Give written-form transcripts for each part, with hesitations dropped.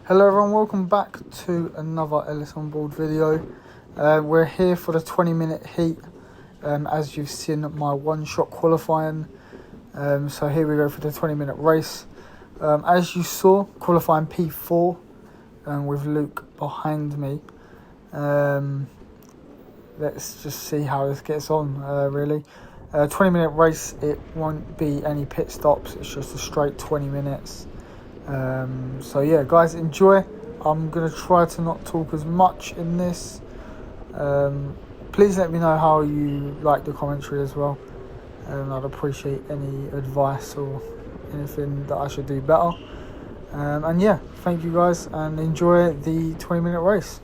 Hello everyone, welcome back to another Ellis on Board video. We're here for the 20-minute heat, as you've seen my one-shot qualifying. So here we go for the 20-minute race. As you saw, qualifying P4 with Luke behind me. Let's just see how this gets on, really. 20-minute race, it won't be any pit stops, it's just a straight 20 minutes. So yeah, guys, enjoy. I'm going to try to not talk as much in this. Please let me know how you like the commentary as well. I'd appreciate any advice or anything that I should do better. And yeah, thank you guys and enjoy the 20-minute race.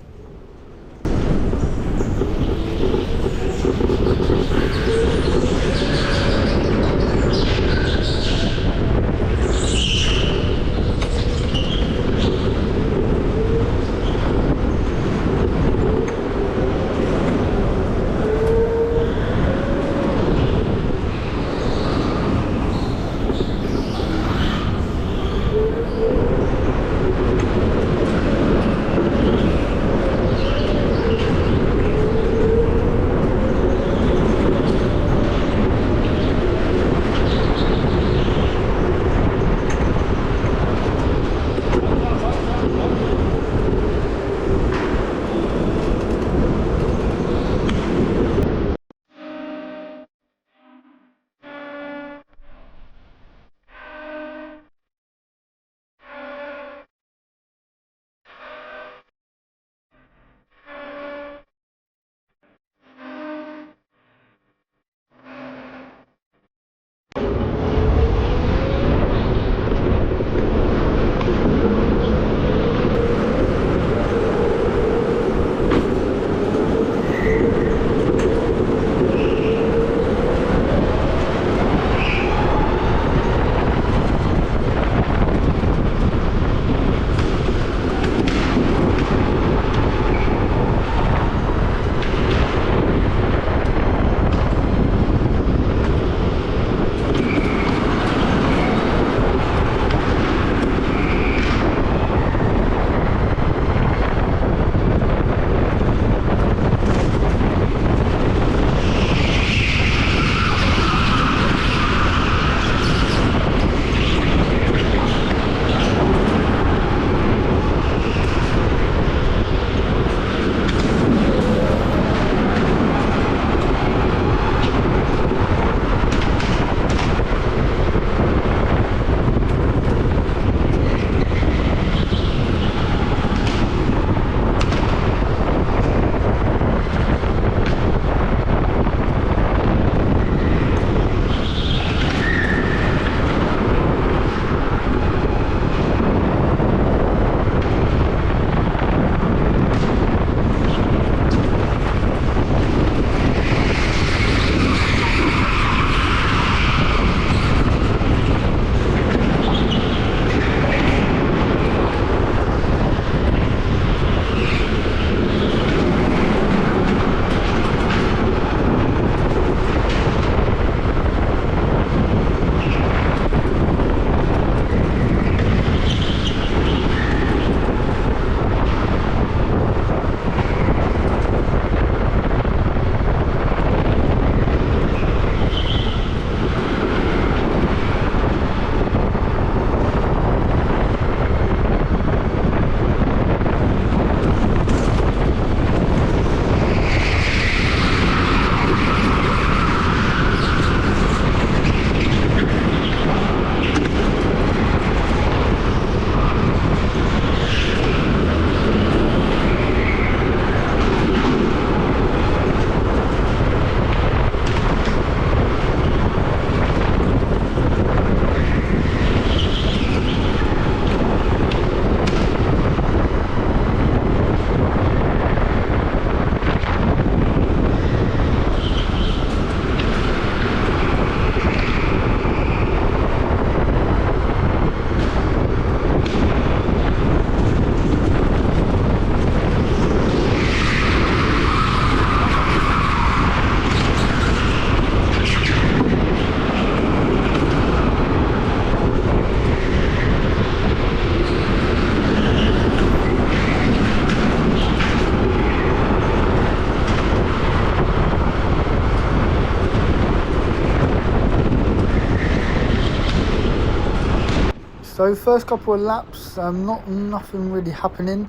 So first couple of laps, nothing really happening.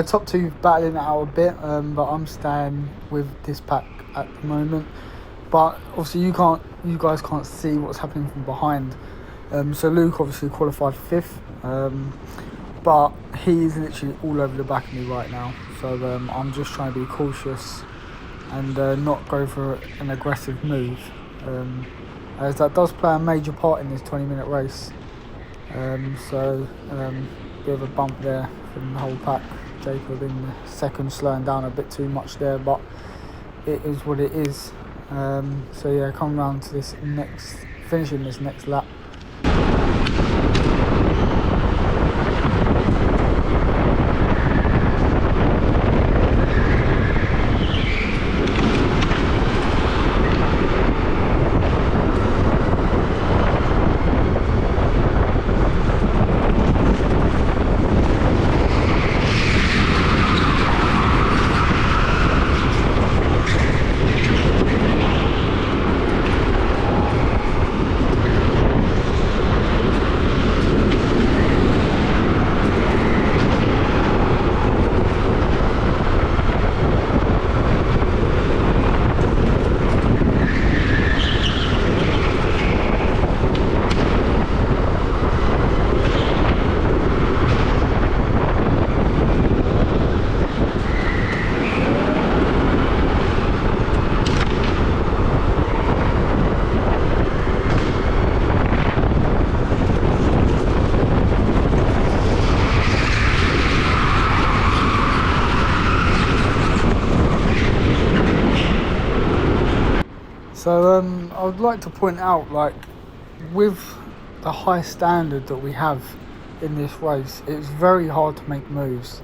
Top two battling it out a bit, but I'm staying with this pack at the moment. But obviously you guys can't see what's happening from behind. So Luke obviously qualified 5th, but he's literally all over the back of me right now. So I'm just trying to be cautious and not go for an aggressive move, as that does play a major part in this 20-minute race. Bit of a bump there from the whole pack. Jacob in the second slowing down a bit too much there, but it is what it is. Come round to finishing this next lap. So I would like to point out, like, with the high standard that we have in this race, it's very hard to make moves,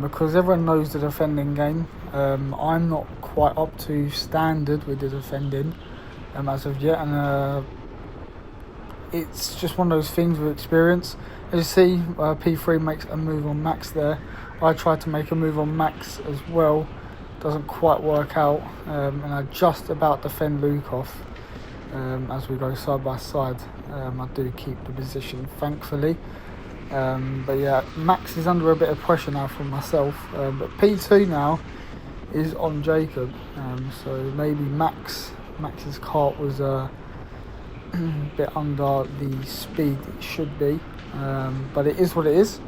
because everyone knows the defending game. I'm not quite up to standard with the defending as of yet, and it's just one of those things with experience. As you see, P3 makes a move on Max there. I tried to make a move on Max as well. Doesn't quite work out, and I just about defend Luke off as we go side by side. I do keep the position, thankfully. But yeah, Max is under a bit of pressure now from myself, but P2 now is on Jacob, so maybe Max's kart was a bit under the speed it should be, but it is what it is.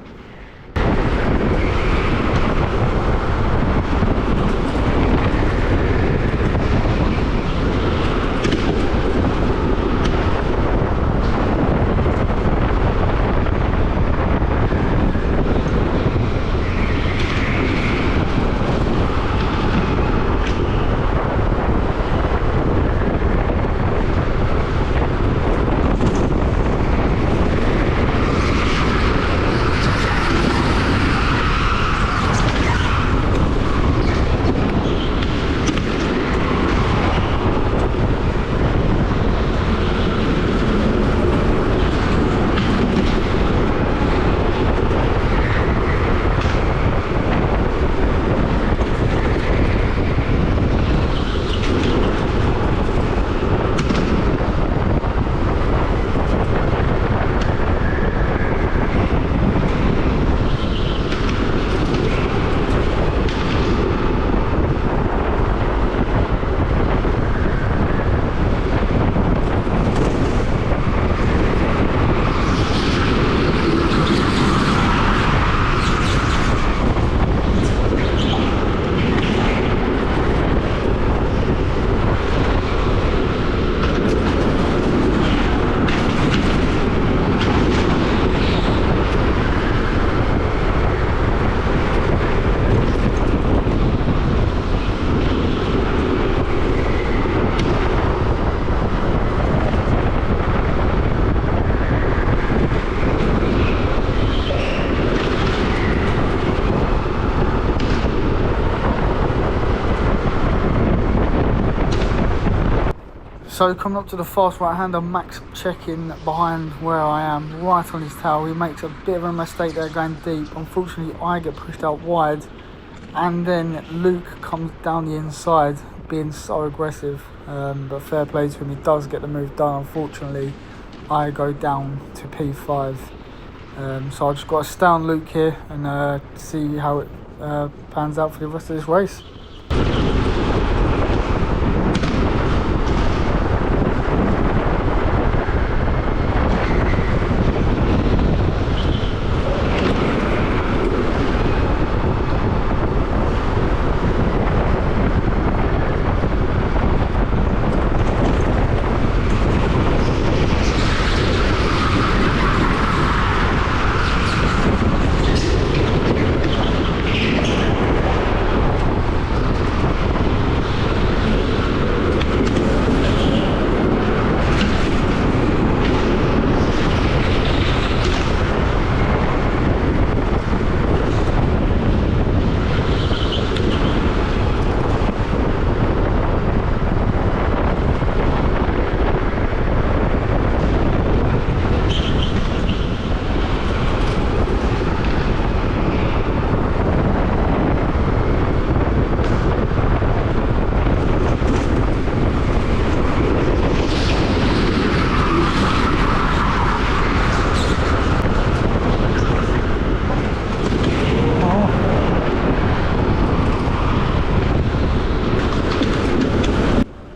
So coming up to the fast right hander, Max checking behind where I am, right on his tail. He makes a bit of a mistake there going deep. Unfortunately, I get pushed out wide, and then Luke comes down the inside, being so aggressive. But fair play to him, he does get the move done. Unfortunately, I go down to P5. So I just got to stay on Luke here and see how it pans out for the rest of this race.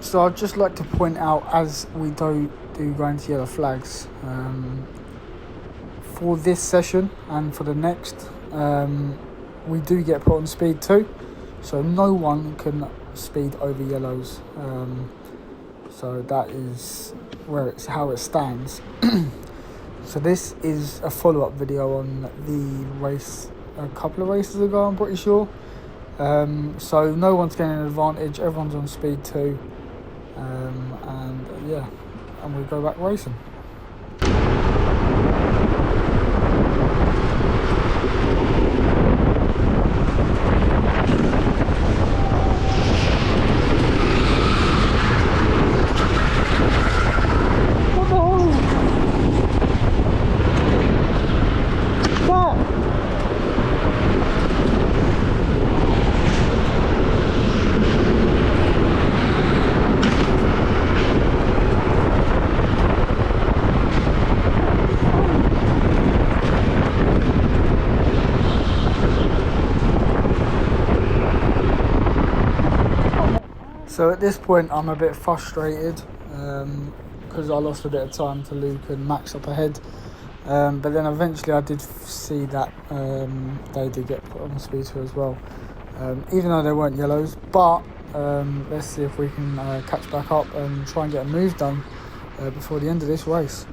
So I'd just like to point out, as we do go into yellow flags, for this session and for the next, we do get put on speed 2, so no one can speed over yellows. So that is how it stands. So this is a follow-up video on the race a couple of races ago, I'm pretty sure. So no one's getting an advantage, everyone's on speed 2. And we go back racing. What the hell? That? So at this point I'm a bit frustrated because I lost a bit of time to Luke and Max up ahead, but then eventually I did see that they did get put on speed 2 as well, even though they weren't yellows. But let's see if we can catch back up and try and get a move done before the end of this race.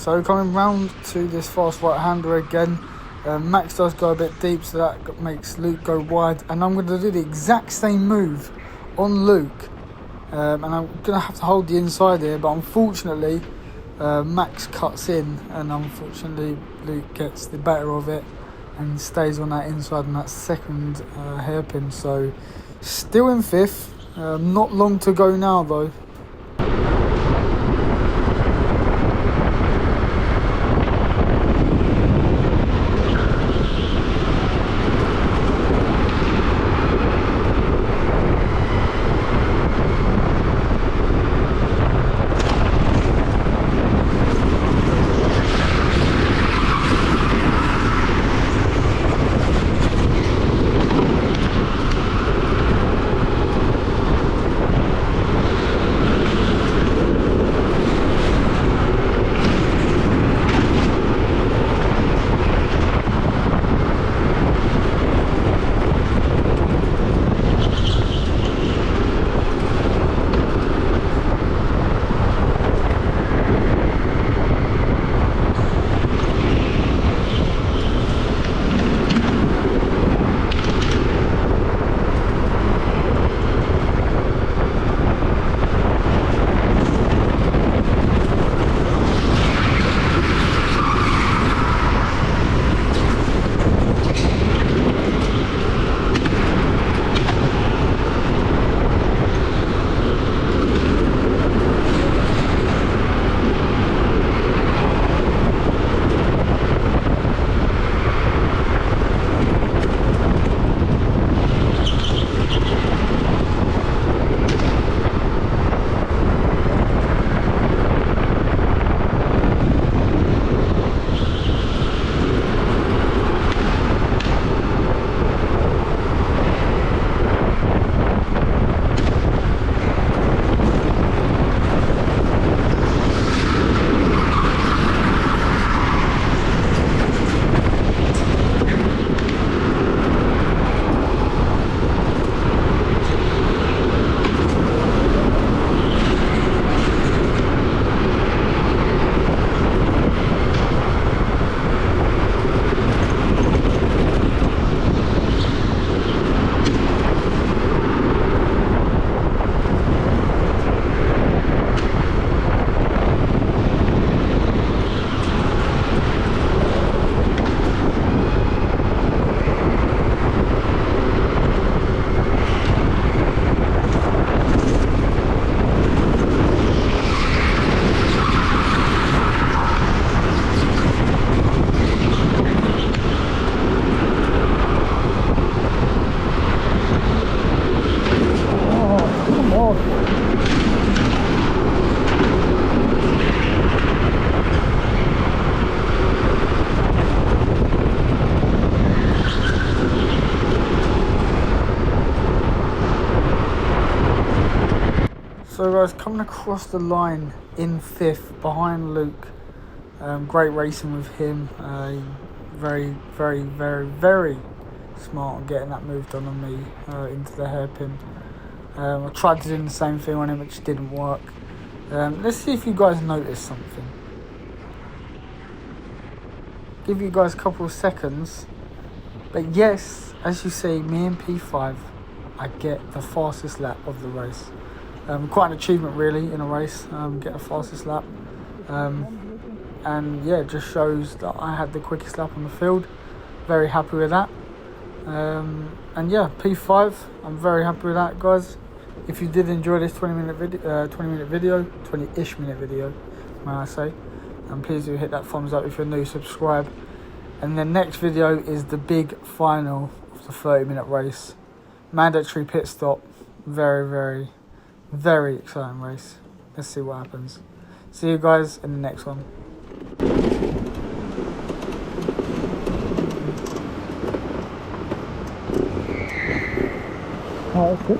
So coming round to this fast right-hander again. Max does go a bit deep, so that makes Luke go wide. And I'm going to do the exact same move on Luke. And I'm going to have to hold the inside here, but unfortunately Max cuts in, and unfortunately Luke gets the better of it and stays on that inside on that second hairpin. So still in 5th, not long to go now though. So guys, coming across the line in 5th behind Luke. Great racing with him. Very, very, very, very smart on getting that move done on me into the hairpin. I tried to do the same thing on him, which didn't work. Let's see if you guys notice something. Give you guys a couple of seconds. But yes, as you see, me and P5, I get the fastest lap of the race. Quite an achievement really in a race, get the fastest lap. And yeah, it just shows that I had the quickest lap on the field. Very happy with that. And yeah, P5, I'm very happy with that, guys. If you did enjoy this 20-ish minute video, may I say, and please do hit that thumbs up if you're new, subscribe. And the next video is the big final of the 30-minute race. Mandatory pit stop. Very, very, very exciting race. Let's see what happens. See you guys in the next one. Oh, that's good.